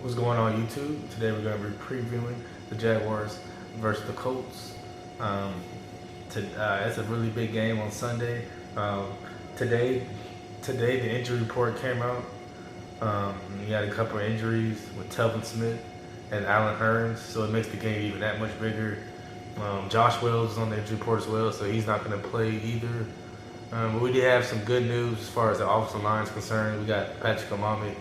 What's going on YouTube? Today we're going to be previewing the Jaguars versus the Colts. Um, it's a really big game on Sunday. Um, today, today the injury report came out. You had a couple of injuries with Telvin Smith and Allen Hurns, so it makes the game even that much bigger. Josh Wells is on the injury report as well, so he's not going to play either. But we did have some good news as far as the offensive line is concerned. We got Patrick Omameh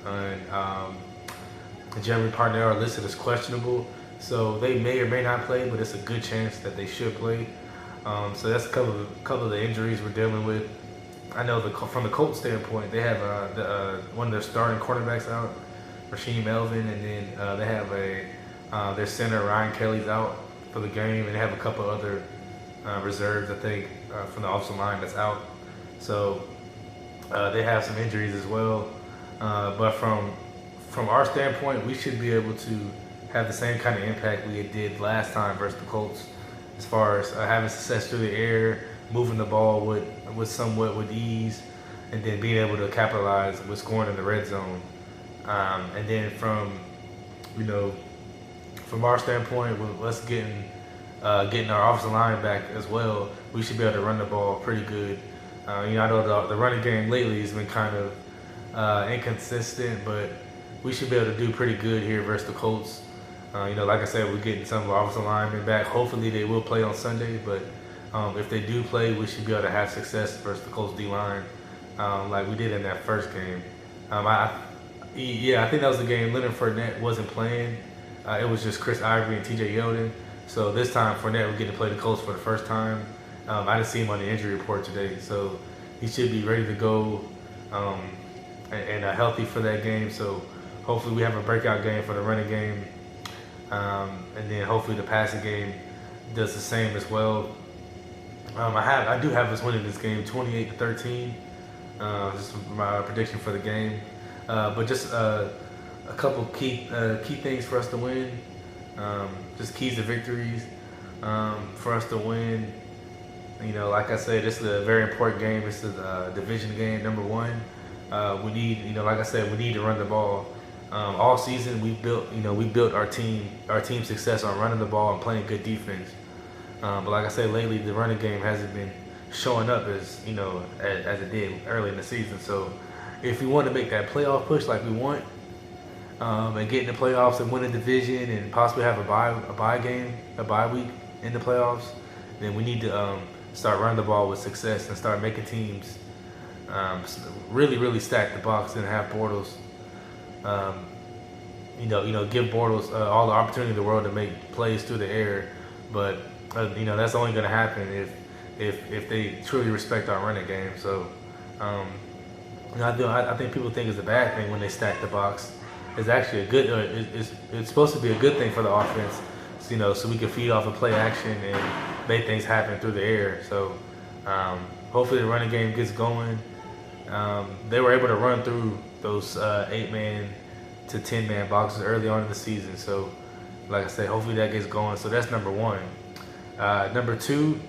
and Jeremy Parnell are listed as questionable, so they may or may not play, but it's a good chance that they should play. So that's a couple of the injuries we're dealing with. I know from the Colts standpoint, they have one of their starting cornerbacks out, Rasheem Melvin, and then they have their center Ryan Kelly's out for the game, and they have a couple other reserves, I think, from the offensive line that's out. So they have some injuries as well, but from our standpoint, we should be able to have the same kind of impact we did last time versus the Colts, as far as having success through the air, moving the ball with ease, and then being able to capitalize with scoring in the red zone. And then from our standpoint, with us getting our offensive line back as well, we should be able to run the ball pretty good. I know the running game lately has been kind of inconsistent, but we should be able to do pretty good here versus the Colts. Like I said, we're getting some of our offensive linemen back. Hopefully they will play on Sunday, but if they do play, we should be able to have success versus the Colts D-line, like we did in that first game. I think that was the game. Leonard Fournette wasn't playing. It was just Chris Ivory and TJ Yeldon. So this time Fournette would get to play the Colts for the first time. I didn't see him on the injury report today, so he should be ready to go and healthy for that game. So hopefully we have a breakout game for the running game, and then hopefully the passing game does the same as well. I do have us winning this game 28-13. This is my prediction for the game. But just a couple key things for us to win. Just keys to victories for us to win. Like I said, this is a very important game. This is a division game, number one. We need, like I said, we need to run the ball. All season we built our team success on running the ball and playing good defense. But like I said, lately the running game hasn't been showing up as it did early in the season. So if we want to make that playoff push like we want, and get in the playoffs and win a division and possibly have a bye week in the playoffs, then we need to start running the ball with success and start making teams really stack the box and have Bortles, give Bortles all the opportunity in the world to make plays through the air. But that's only going to happen if they truly respect our running game. So I think people think it's a bad thing when they stack the box. It's actually a good. It's supposed to be a good thing for the offense, so we can feed off of play action and make things happen through the air. So hopefully the running game gets going. They were able to run through those 8-man to 10-man boxes early on in the season. So, like I said, hopefully that gets going. So that's number one. Number two,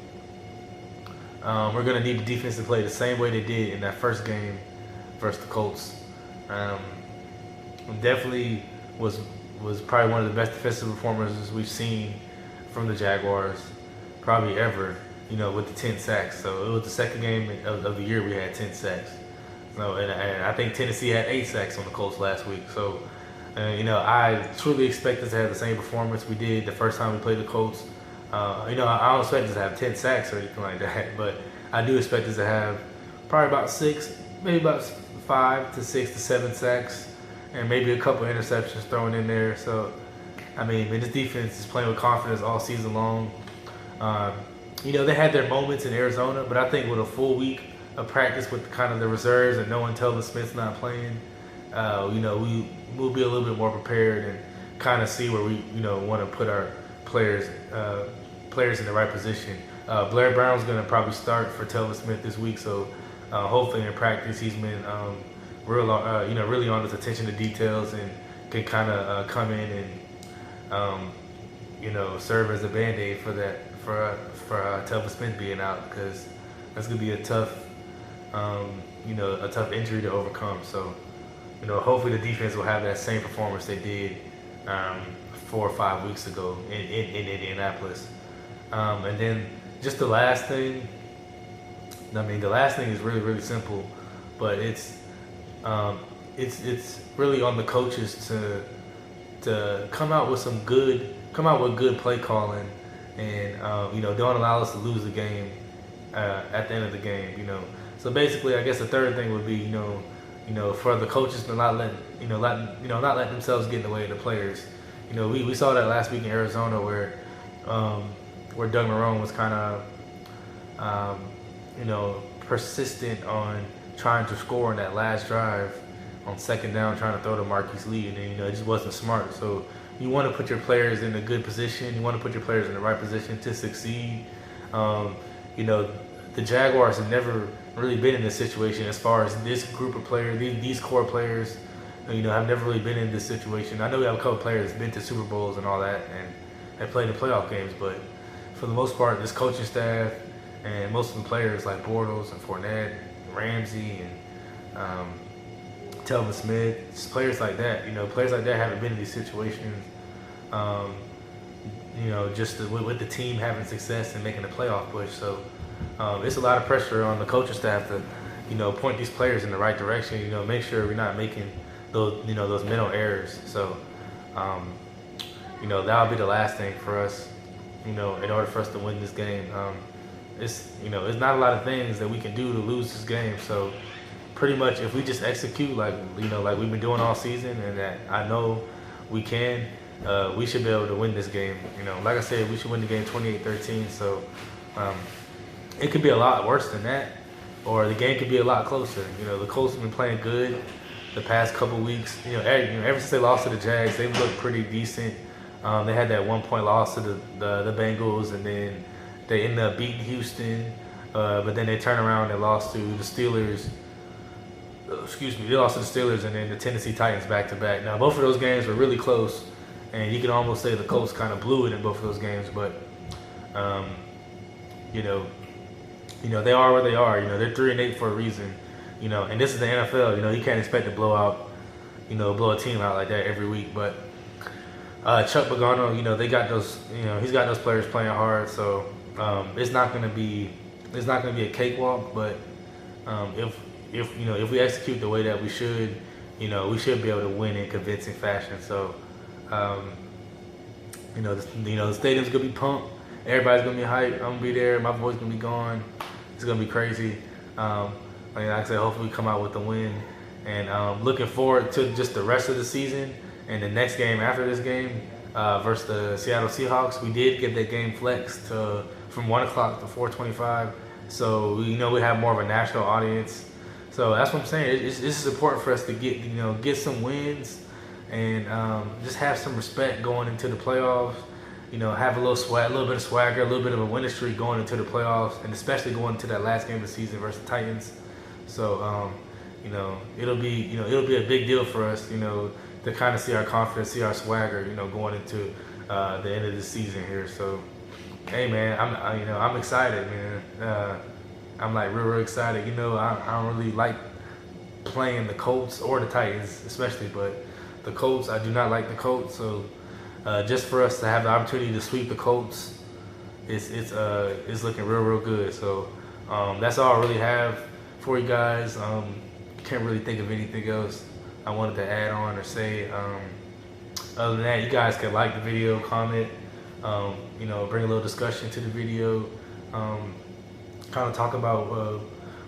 we're going to need the defense to play the same way they did in that first game versus the Colts. Definitely was probably one of the best defensive performances we've seen from the Jaguars, probably ever, with the 10 sacks. So it was the second game of the year we had 10 sacks. So, and I think Tennessee had 8 sacks on the Colts last week. So, I truly expect us to have the same performance we did the first time we played the Colts. I don't expect us to have 10 sacks or anything like that, but I do expect us to have probably about 6, maybe about 5 to 6 to 7 sacks, and maybe a couple interceptions thrown in there. So, this defense is playing with confidence all season long. They had their moments in Arizona, but I think with a full week of practice with kind of the reserves and knowing Telvin Smith's not playing, we'll be a little bit more prepared and kind of see where we want to put our players in the right position. Blair Brown's going to probably start for Telvin Smith this week, so hopefully in practice he's been really on his attention to details and can kind of come in and serve as a band-aid for that for Telvin Smith being out, because that's going to be a tough injury to overcome. So hopefully the defense will have that same performance they did 4 or 5 weeks ago in Indianapolis. And then just the last thing. The last thing is really, really simple, but it's really on the coaches to come out with good play calling, and don't allow us to lose the game at the end of the game. So basically, I guess the third thing would be for the coaches to not let themselves get in the way of the players. We saw that last week in Arizona where Doug Marrone was kind of persistent on trying to score in that last drive on second down, trying to throw to Marquise Lee, and then, it just wasn't smart. So you want to put your players in a good position. You want to put your players in the right position to succeed. The Jaguars have never really been in this situation as far as this group of players, these core players, have never really been in this situation. I know we have a couple players that's been to Super Bowls and all that, and have played in playoff games, but for the most part, this coaching staff and most of the players like Bortles and Fournette, Ramsey, and Telvin Smith, just players like that. Players like that haven't been in these situations. Just with the team having success and making a playoff push. So it's a lot of pressure on the coaching staff to, point these players in the right direction. Make sure we're not making those mental errors. So, that'll be the last thing for us. In order for us to win this game. It's not a lot of things that we can do to lose this game. So pretty much if we just execute like we've been doing all season, and that I know we can, we should be able to win this game. Like I said, we should win the game 28-13. So it could be a lot worse than that, or the game could be a lot closer. The Colts have been playing good the past couple weeks. Ever since they lost to the Jags, they've looked pretty decent. They had that 1-point loss to the Bengals, and then they ended up beating Houston, but then they turned around and lost to the Steelers. They lost to the Steelers and then the Tennessee Titans back-to-back. Now, both of those games were really close, and you can almost say the Colts kind of blew it in both of those games. But, they are where they are. They're 3-8 for a reason. And this is the NFL. You can't expect to blow a team out like that every week. But Chuck Pagano, they got those. He's got those players playing hard. So it's not gonna be a cakewalk. But if we execute the way that we should, we should be able to win in convincing fashion. So the stadium's gonna be pumped. Everybody's gonna be hyped. I'm gonna be there. My voice gonna be gone. It's gonna be crazy. Like I said, hopefully we come out with the win. And looking forward to just the rest of the season. And the next game after this game versus the Seattle Seahawks, we did get that game flexed from 1 o'clock to 4:25. So we have more of a national audience. So that's what I'm saying. This is important for us to get some wins and just have some respect going into the playoffs. Have a little bit of swagger, a little bit of a winning streak going into the playoffs, and especially going into that last game of the season versus the Titans. So it'll be a big deal for us, to kind of see our confidence, see our swagger, going into the end of the season here. So, hey man, I'm excited, man. I'm like real excited. I don't really like playing the Colts or the Titans, especially, but the Colts, I do not like the Colts. So, just for us to have the opportunity to sweep the Colts, it's looking real good. So, that's all I really have for you guys. Can't really think of anything else I wanted to add on or say. Other than that, you guys can like the video, comment, bring a little discussion to the video, kind of talk about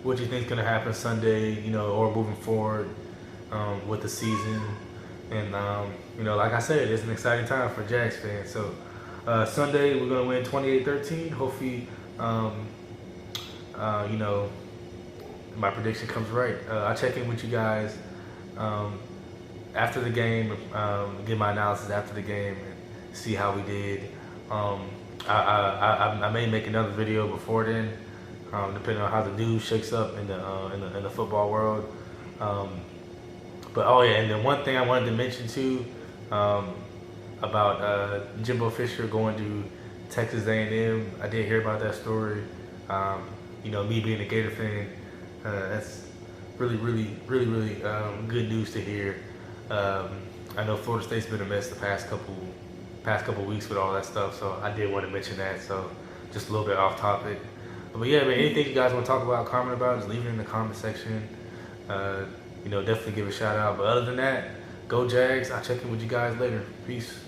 what you think is going to happen Sunday, or moving forward with the season. And, like I said, it's an exciting time for Jags fans. So Sunday, we're going to win 28-13. Hopefully, my prediction comes right. I'll check in with you guys after the game, give my analysis after the game, and see how we did. I may make another video before then, depending on how the news shakes up in the football world. But and then one thing I wanted to mention too, about Jimbo Fisher going to Texas A&M. I did hear about that story. Me being a Gator fan, really good news to hear. I know Florida State's been a mess the past couple weeks with all that stuff, so I did want to mention that. So just a little bit off topic, but yeah, man. Anything you guys want to talk about, comment about, just leave it in the comment section. Definitely give a shout out. But other than that, go Jags. I'll check in with you guys later. Peace.